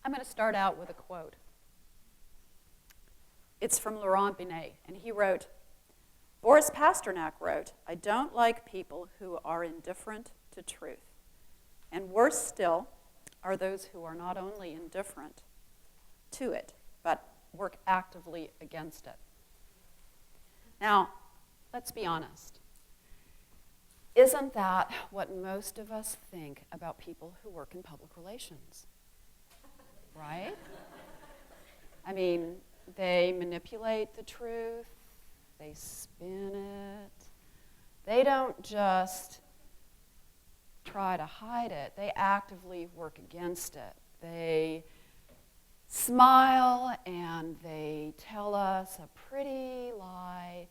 I'm going to start out with a quote. It's from Laurent Binet, and he wrote, Boris Pasternak wrote, I don't like people who are indifferent to truth. And worse still are those who are not only indifferent to it, but work actively against it. Now, let's be honest. Isn't that what most of us think about people who work in public relations? Right? I mean, they manipulate the truth, they spin it. They don't just try to hide it, they actively work against it. They smile and they tell us a pretty lie,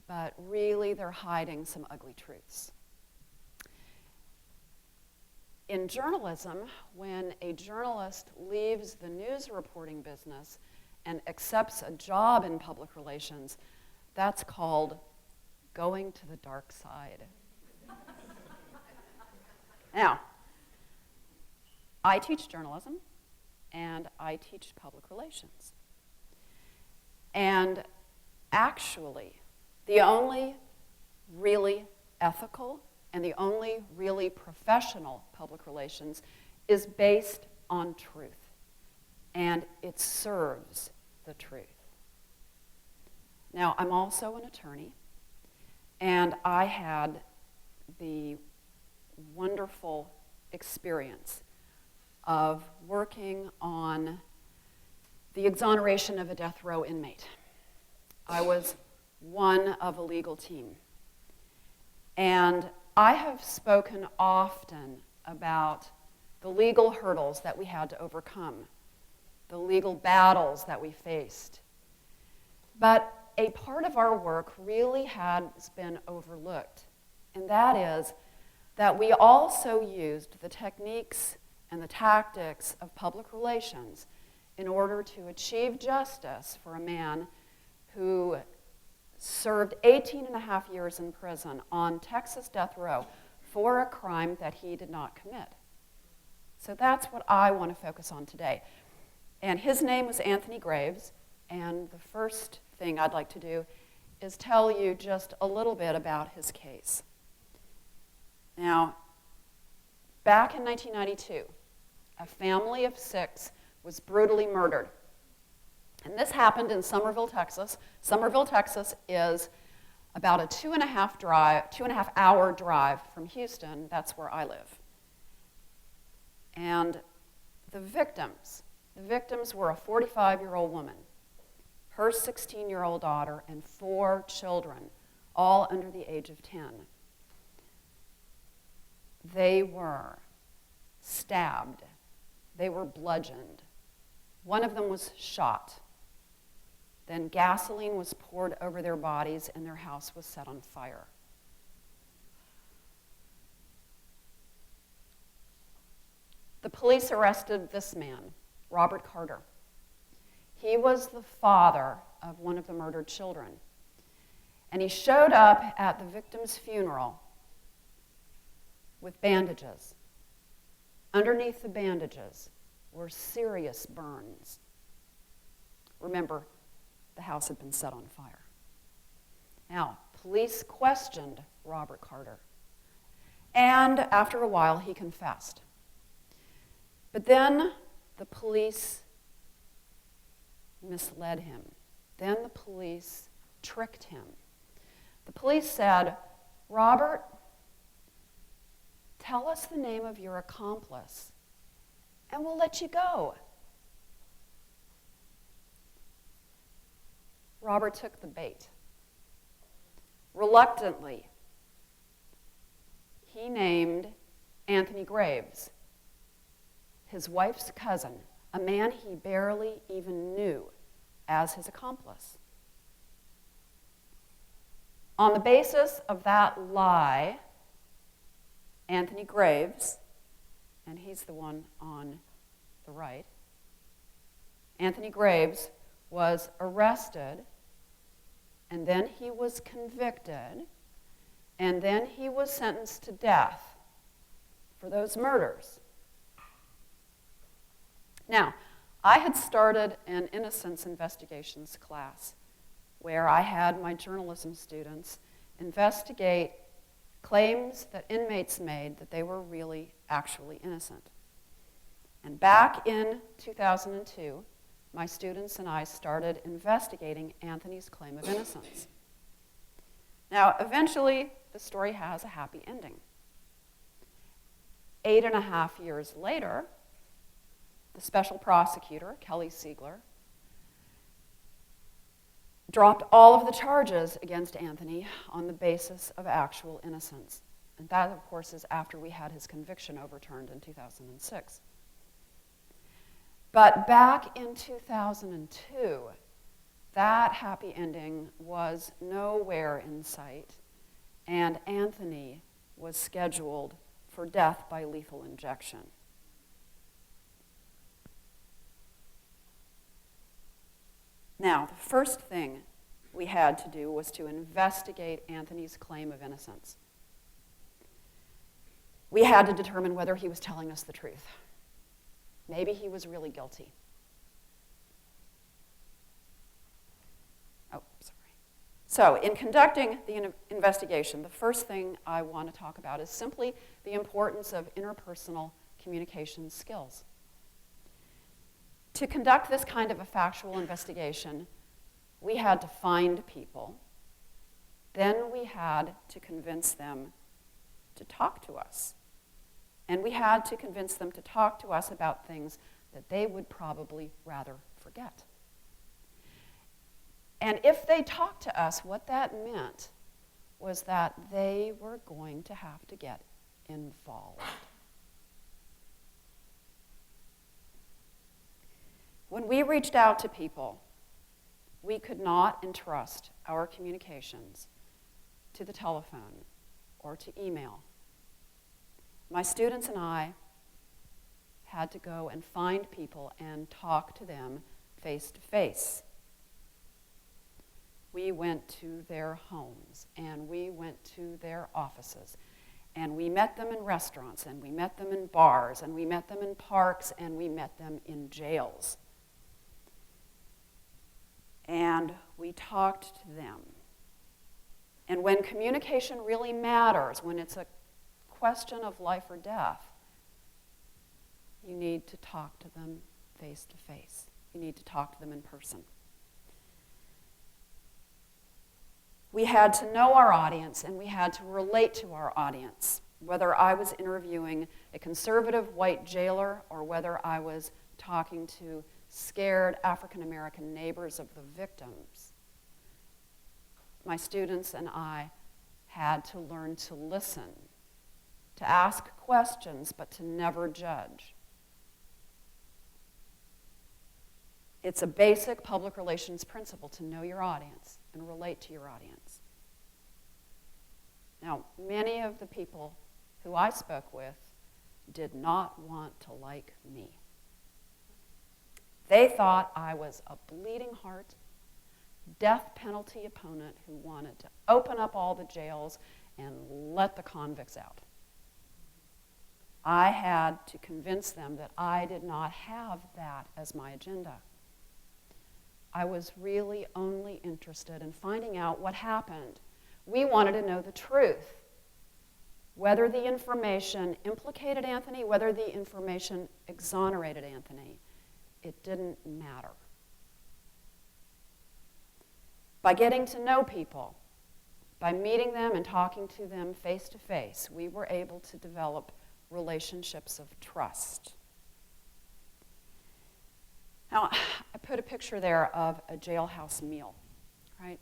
but really they're hiding some ugly truths. In journalism, when a journalist leaves the news reporting business and accepts a job in public relations, that's called going to the dark side. Now, I teach journalism and I teach public relations. And actually, the only really ethical and the only really professional public relations is based on truth, and it serves the truth. Now, I'm also an attorney, and I had the wonderful experience of working on the exoneration of a death row inmate. I was one of a legal team, and I have spoken often about the legal hurdles that we had to overcome, the legal battles that we faced. But a part of our work really has been overlooked, and that is that we also used the techniques and the tactics of public relations in order to achieve justice for a man who served 18 and a half years in prison on Texas death row for a crime that he did not commit. So that's what I want to focus on today. And his name was Anthony Graves, and the first thing I'd like to do is tell you just a little bit about his case. Now, back in 1992, a family of 6 was brutally murdered. And this happened in Somerville, Texas. Somerville, Texas is about a 2.5 hour drive from Houston. That's where I live. And the victims were a 45-year-old woman, her 16-year-old daughter, and 4 children, all under the age of 10. They were stabbed. They were bludgeoned. One of them was shot. Then gasoline was poured over their bodies and their house was set on fire. The police arrested this man, Robert Carter. He was the father of one of the murdered children. And he showed up at the victim's funeral with bandages. Underneath the bandages were serious burns. Remember, the house had been set on fire. Now, police questioned Robert Carter, and after a while, he confessed. But then the police misled him. Then the police tricked him. The police said, Robert, tell us the name of your accomplice, and we'll let you go. Robert took the bait. Reluctantly, he named Anthony Graves, his wife's cousin, a man he barely even knew, as his accomplice. On the basis of that lie, Anthony Graves, and he's the one on the right, Anthony Graves was arrested, and then he was convicted, and then he was sentenced to death for those murders. Now, I had started an innocence investigations class where I had my journalism students investigate claims that inmates made that they were really actually innocent. And back in 2002, my students and I started investigating Anthony's claim of innocence. Now, eventually, the story has a happy ending. 8.5 years later, the special prosecutor, Kelly Siegler, dropped all of the charges against Anthony on the basis of actual innocence. And that, of course, is after we had his conviction overturned in 2006. But back in 2002, that happy ending was nowhere in sight, and Anthony was scheduled for death by lethal injection. Now, the first thing we had to do was to investigate Anthony's claim of innocence. We had to determine whether he was telling us the truth. Maybe he was really guilty. Oh, sorry. So, in conducting the investigation, the first thing I want to talk about is simply the importance of interpersonal communication skills. To conduct this kind of a factual investigation, we had to find people. Then we had to convince them to talk to us. And we had to convince them to talk to us about things that they would probably rather forget. And if they talked to us, what that meant was that they were going to have to get involved. When we reached out to people, we could not entrust our communications to the telephone or to email. My students and I had to go and find people and talk to them face to face. We went to their homes, and we went to their offices, and we met them in restaurants, and we met them in bars, and we met them in parks, and we met them in jails. And we talked to them. And when communication really matters, when it's a question of life or death, you need to talk to them face to face. You need to talk to them in person. We had to know our audience, and we had to relate to our audience, whether I was interviewing a conservative white jailer or whether I was talking to scared African-American neighbors of the victims. My students and I had to learn to listen, to ask questions, but to never judge. It's a basic public relations principle to know your audience and relate to your audience. Now, many of the people who I spoke with did not want to like me. They thought I was a bleeding heart, death penalty opponent who wanted to open up all the jails and let the convicts out. I had to convince them that I did not have that as my agenda. I was really only interested in finding out what happened. We wanted to know the truth. Whether the information implicated Anthony, whether the information exonerated Anthony, it didn't matter. By getting to know people, by meeting them and talking to them face to face, we were able to develop relationships of trust. Now, I put a picture there of a jailhouse meal, right?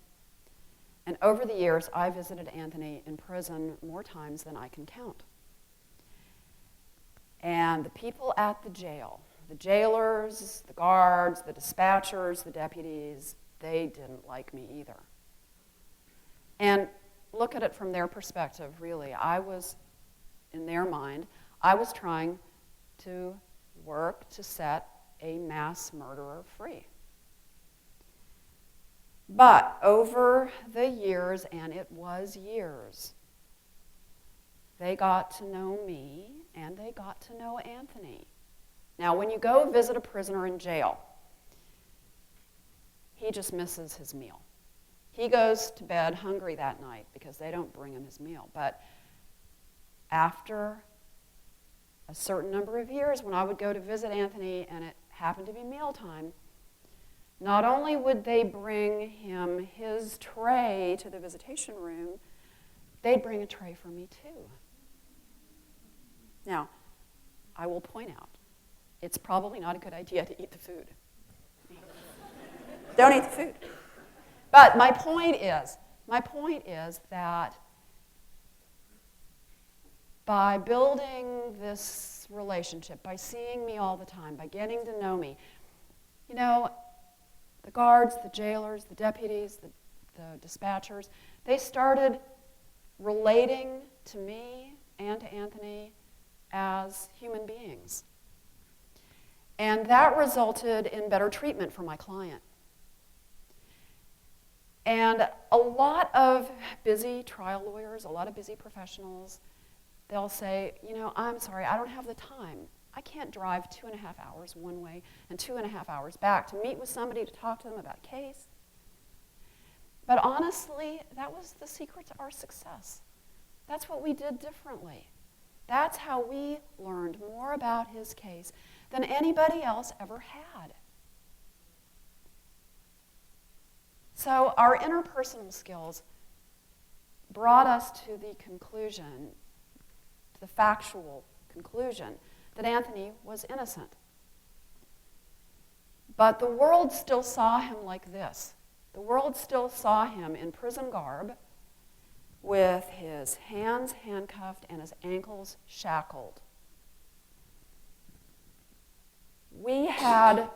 And over the years, I visited Anthony in prison more times than I can count. And the people at the jail, the jailers, the guards, the dispatchers, the deputies, they didn't like me either. And look at it from their perspective, really. I was, in their mind, I was trying to work to set a mass murderer free. But over the years, and it was years, they got to know me and they got to know Anthony. Now, when you go visit a prisoner in jail, he just misses his meal. He goes to bed hungry that night because they don't bring him his meal. But after a certain number of years, when I would go to visit Anthony and it happened to be mealtime, not only would they bring him his tray to the visitation room, they'd bring a tray for me too. Now, I will point out, it's probably not a good idea to eat the food. Don't eat the food. But my point is that by building this relationship, by seeing me all the time, by getting to know me, you know, the guards, the jailers, the deputies, the dispatchers, they started relating to me and to Anthony as human beings. And that resulted in better treatment for my client. And a lot of busy trial lawyers, a lot of busy professionals, they'll say, you know, I'm sorry, I don't have the time. I can't drive 2.5 hours one way and 2.5 hours back to meet with somebody to talk to them about a case. But honestly, that was the secret to our success. That's what we did differently. That's how we learned more about his case than anybody else ever had. So our interpersonal skills brought us to the conclusion, to the factual conclusion, that Anthony was innocent. But the world still saw him like this. The world still saw him in prison garb with his hands handcuffed and his ankles shackled. We had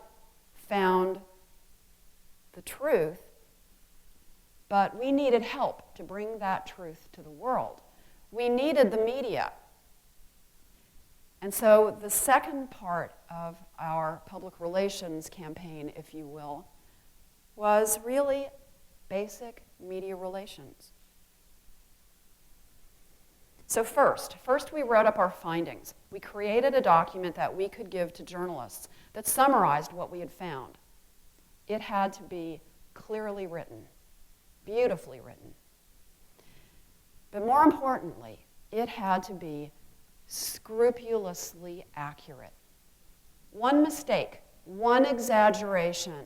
found the truth, but we needed help to bring that truth to the world. We needed the media. And so the second part of our public relations campaign, if you will, was really basic media relations. So first we wrote up our findings. We created a document that we could give to journalists that summarized what we had found. It had to be clearly written, beautifully written. But more importantly, it had to be scrupulously accurate. One mistake, one exaggeration,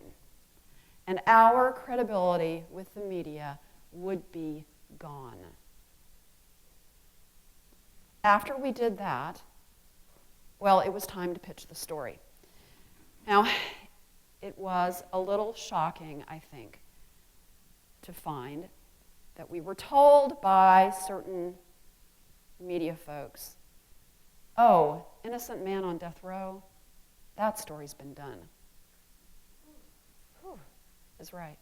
and our credibility with the media would be gone. After we did that, well, it was time to pitch the story. Now, it was a little shocking, I think, to find that we were told by certain media folks, oh, innocent man on death row, that story's been done. Whew, is right.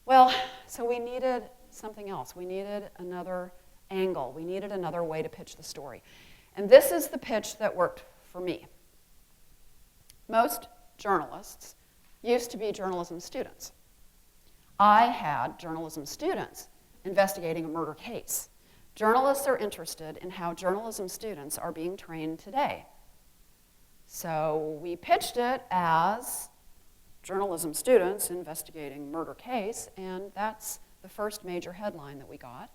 Well, so we needed something else. We needed another angle. We needed another way to pitch the story. And this is the pitch that worked for me. Most journalists used to be journalism students. I had journalism students investigating a murder case. Journalists are interested in how journalism students are being trained today. So we pitched it as journalism students investigating murder case, and that's the first major headline that we got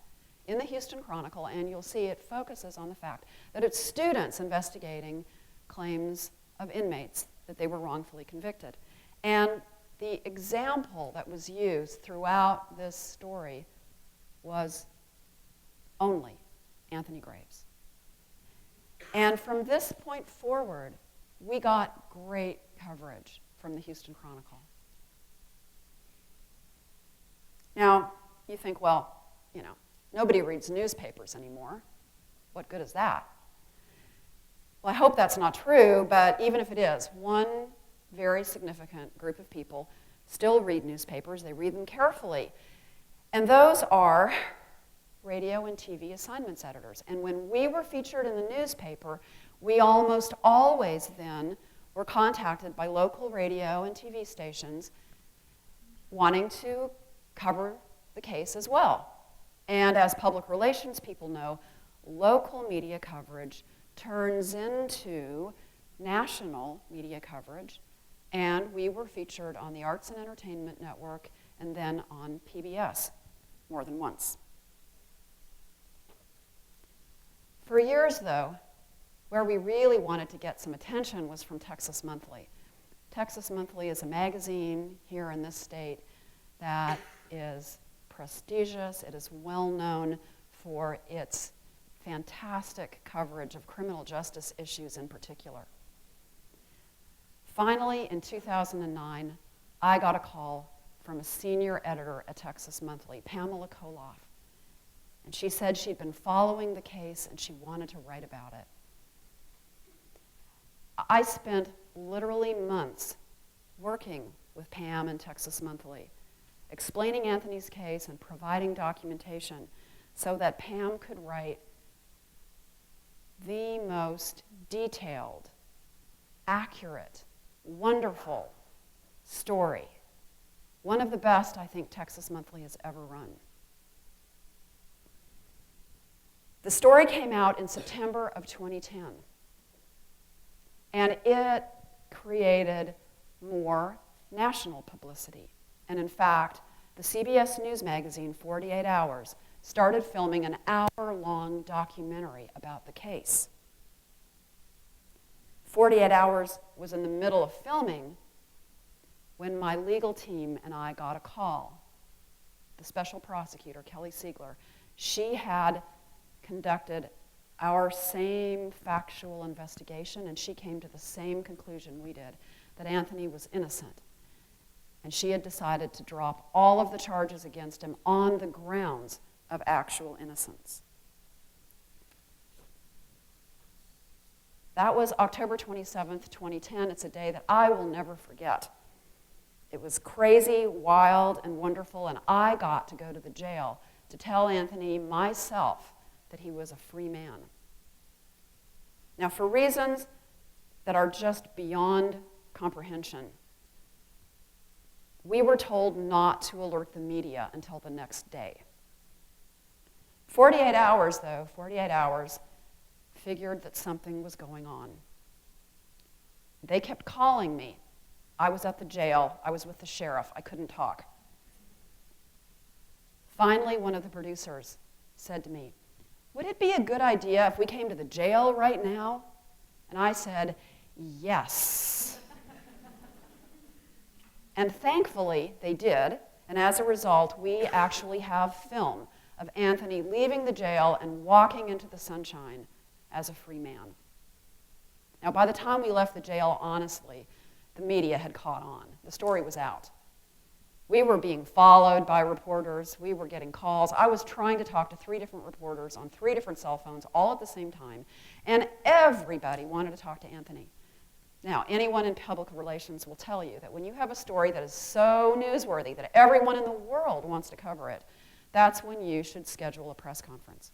in the Houston Chronicle, and you'll see it focuses on the fact that it's students investigating claims of inmates that they were wrongfully convicted. And the example that was used throughout this story was only Anthony Graves. And from this point forward, we got great coverage from the Houston Chronicle. Now, you think, well, you know, nobody reads newspapers anymore. What good is that? Well, I hope that's not true, but even if it is, one very significant group of people still read newspapers. They read them carefully. And those are radio and TV assignments editors. And when we were featured in the newspaper, we almost always then were contacted by local radio and TV stations wanting to cover the case as well. And as public relations people know, local media coverage turns into national media coverage, and we were featured on the Arts and Entertainment Network and then on PBS more than once. For years, though, where we really wanted to get some attention was from Texas Monthly. Texas Monthly is a magazine here in this state that is prestigious. It is well known for its fantastic coverage of criminal justice issues in particular. Finally, in 2009, I got a call from a senior editor at Texas Monthly, Pamela Koloff. And she said she'd been following the case and she wanted to write about it. I spent literally months working with Pam and Texas Monthly, explaining Anthony's case and providing documentation so that Pam could write the most detailed, accurate, wonderful story. One of the best I think Texas Monthly has ever run. The story came out in September of 2010, and it created more national publicity. And in fact, the CBS News magazine, 48 Hours, started filming an hour-long documentary about the case. 48 Hours was in the middle of filming when my legal team and I got a call. The special prosecutor, Kelly Siegler, she had conducted our same factual investigation, and she came to the same conclusion we did, that Anthony was innocent. And she had decided to drop all of the charges against him on the grounds of actual innocence. That was October 27th, 2010. It's a day that I will never forget. It was crazy, wild, and wonderful, and I got to go to the jail to tell Anthony myself that he was a free man. Now, for reasons that are just beyond comprehension, we were told not to alert the media until the next day. 48 Hours, though, 48 Hours figured that something was going on. They kept calling me. I was at the jail. I was with the sheriff. I couldn't talk. Finally, one of the producers said to me, "Would it be a good idea if we came to the jail right now?" And I said, "Yes." And thankfully, they did. And as a result, we actually have film of Anthony leaving the jail and walking into the sunshine as a free man. Now, by the time we left the jail, honestly, the media had caught on. The story was out. We were being followed by reporters. We were getting calls. I was trying to talk to 3 different reporters on 3 different cell phones all at the same time, and everybody wanted to talk to Anthony. Now, anyone in public relations will tell you that when you have a story that is so newsworthy that everyone in the world wants to cover it, that's when you should schedule a press conference.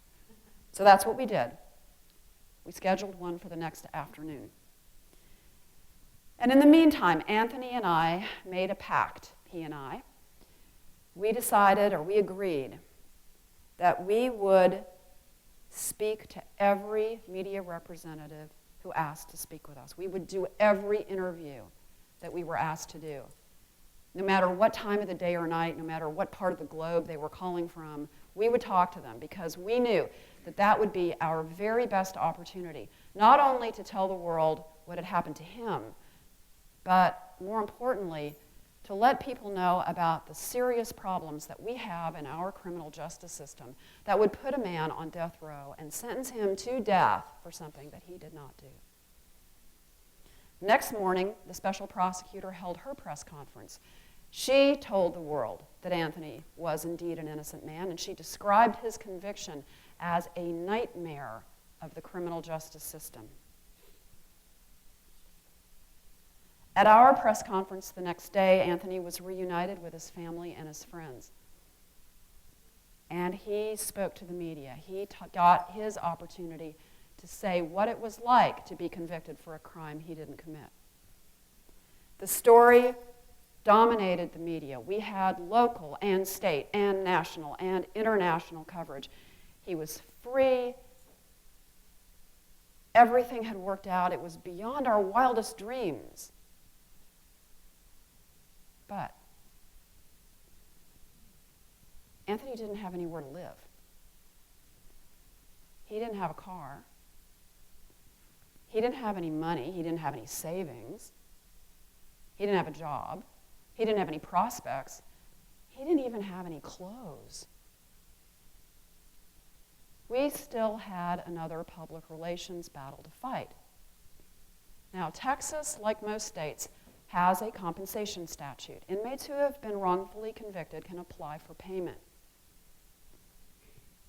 So that's what we did. We scheduled one for the next afternoon. And in the meantime, Anthony and I made a pact, he and I. We decided, or we agreed, that we would speak to every media representative who asked to speak with us. We would do every interview that we were asked to do. No matter what time of the day or night, no matter what part of the globe they were calling from, we would talk to them because we knew that that would be our very best opportunity, not only to tell the world what had happened to him, but more importantly, to let people know about the serious problems that we have in our criminal justice system that would put a man on death row and sentence him to death for something that he did not do. Next morning, the special prosecutor held her press conference. She told the world that Anthony was indeed an innocent man, and she described his conviction as a nightmare of the criminal justice system. At our press conference the next day, Anthony was reunited with his family and his friends. And he spoke to the media. He got his opportunity to say what it was like to be convicted for a crime he didn't commit. The story dominated the media. We had local and state and national and international coverage. He was free. Everything had worked out. It was beyond our wildest dreams. But Anthony didn't have anywhere to live. He didn't have a car. He didn't have any money. He didn't have any savings. He didn't have a job. He didn't have any prospects. He didn't even have any clothes. We still had another public relations battle to fight. Now, Texas, like most states, has a compensation statute. Inmates who have been wrongfully convicted can apply for payment.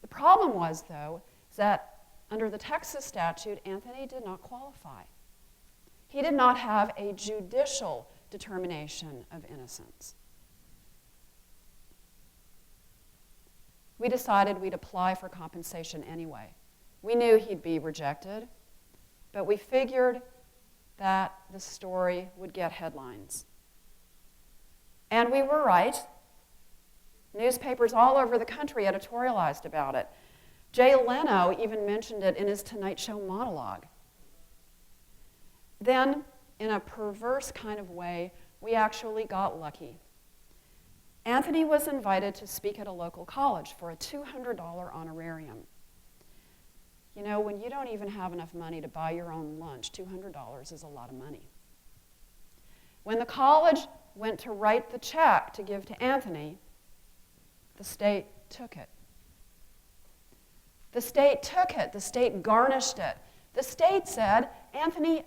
The problem was, though, is that under the Texas statute, Anthony did not qualify. He did not have a judicial determination of innocence. We decided we'd apply for compensation anyway. We knew he'd be rejected, but we figured that the story would get headlines. And we were right. Newspapers all over the country editorialized about it. Jay Leno even mentioned it in his Tonight Show monologue. Then, in a perverse kind of way, we actually got lucky. Anthony was invited to speak at a local college for a $200 honorarium. You know, when you don't even have enough money to buy your own lunch, $200 is a lot of money. When the college went to write the check to give to Anthony, the state took it. The state took it. The state garnished it. The state said Anthony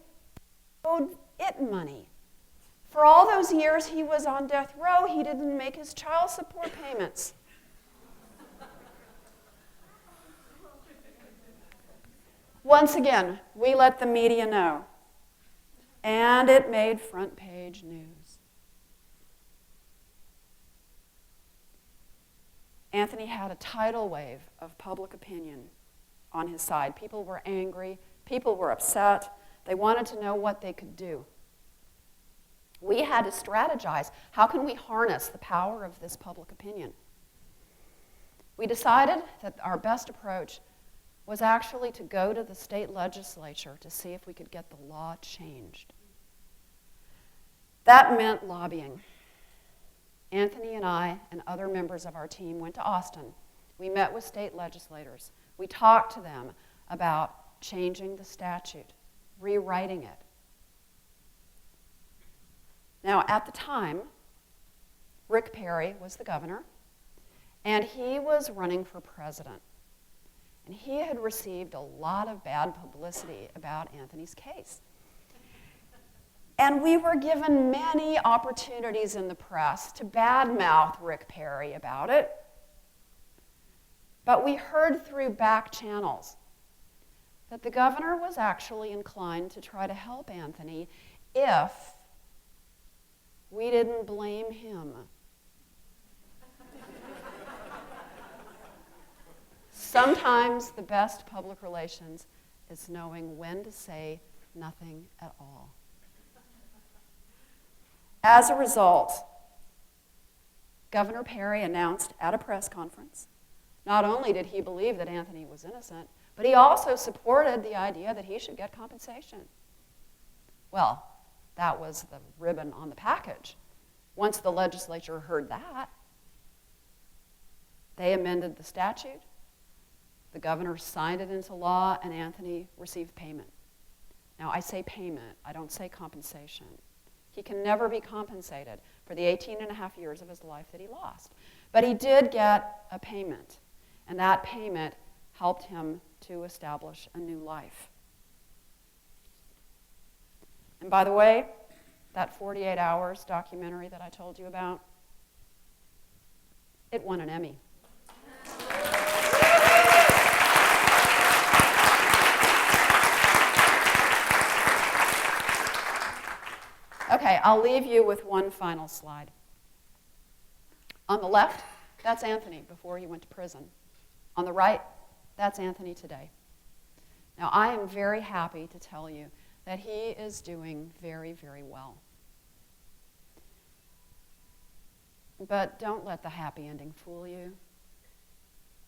owed it money. For all those years he was on death row, he didn't make his child support payments. Once again, we let the media know, and it made front page news. Anthony had a tidal wave of public opinion on his side. People were angry. People were upset. They wanted to know what they could do. We had to strategize. How can we harness the power of this public opinion? We decided that our best approach was actually to go to the state legislature to see if we could get the law changed. That meant lobbying. Anthony and I and other members of our team went to Austin. We met with state legislators. We talked to them about changing the statute, rewriting it. Now, at the time, Rick Perry was the governor, and he was running for president. And he had received a lot of bad publicity about Anthony's case. And we were given many opportunities in the press to badmouth Rick Perry about it. But we heard through back channels that the governor was actually inclined to try to help Anthony if we didn't blame him. Sometimes the best public relations is knowing when to say nothing at all. As a result, Governor Perry announced at a press conference, not only did he believe that Anthony was innocent, but he also supported the idea that he should get compensation. Well, that was the ribbon on the package. Once the legislature heard that, they amended the statute. The governor signed it into law, and Anthony received payment. Now, I say payment. I don't say compensation. He can never be compensated for the 18 and a half years of his life that he lost. But he did get a payment, and that payment helped him to establish a new life. And by the way, that 48 Hours documentary that I told you about, it won an Emmy. Okay, I'll leave you with one final slide. On the left, that's Anthony before he went to prison. On the right, that's Anthony today. Now, I am very happy to tell you that he is doing very, very well. But don't let the happy ending fool you.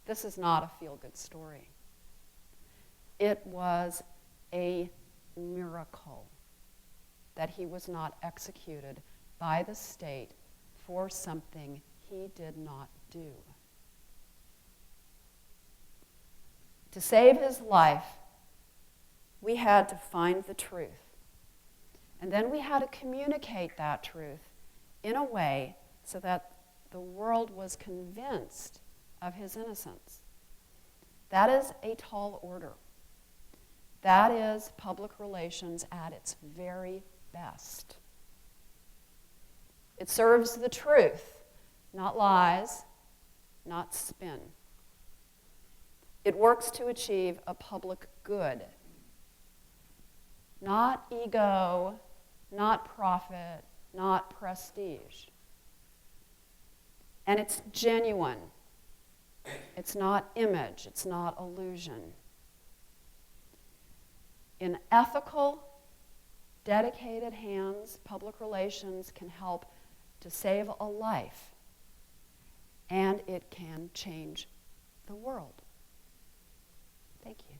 This is not a feel-good story. It was a miracle that he was not executed by the state for something he did not do. To save his life, we had to find the truth. And then we had to communicate that truth in a way so that the world was convinced of his innocence. That is a tall order. That is public relations at its very best. It serves the truth, not lies, not spin. It works to achieve a public good, not ego, not profit, not prestige. And it's genuine. It's not image. It's not illusion. In ethical, dedicated hands, public relations can help to save a life, and it can change the world. Thank you.